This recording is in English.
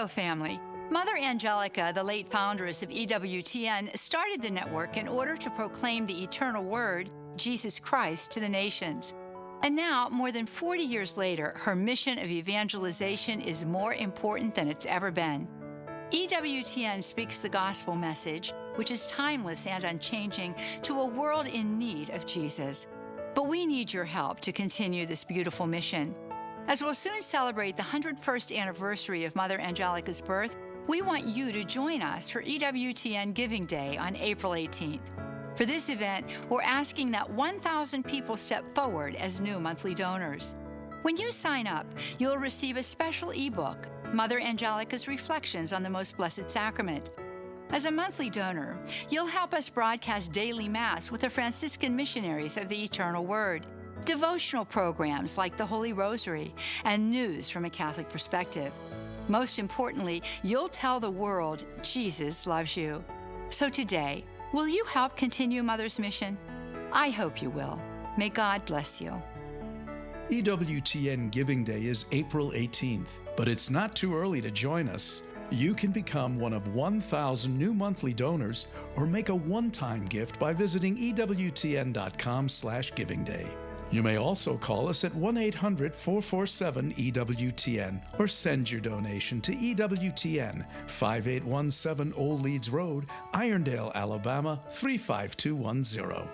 Hello, family. Mother Angelica, the late foundress of EWTN, started the network in order to proclaim the eternal word, Jesus Christ, to the nations. And now, more than 40 years later, her mission of evangelization is more important than it's ever been. EWTN speaks the gospel message, which is timeless and unchanging, to a world in need of Jesus. But we need your help to continue this beautiful mission. As we'll soon celebrate the 101st anniversary of Mother Angelica's birth, we want you to join us for EWTN Giving Day on April 18th. For this event, we're asking that 1,000 people step forward as new monthly donors. When you sign up, you'll receive a special ebook, Mother Angelica's Reflections on the Most Blessed Sacrament. As a monthly donor, you'll help us broadcast daily Mass with the Franciscan missionaries of the Eternal Word, devotional programs like the Holy Rosary, and news from a Catholic perspective. Most importantly, you'll tell the world Jesus loves you. So today, will you help continue Mother's mission? I hope you will. May God bless you. EWTN Giving Day is April 18th, but it's not too early to join us. You can become one of 1,000 new monthly donors or make a one-time gift by visiting EWTN.com/givingday. You may also call us at 1-800-447-EWTN or send your donation to EWTN, 5817 Old Leeds Road, Irondale, Alabama 35210.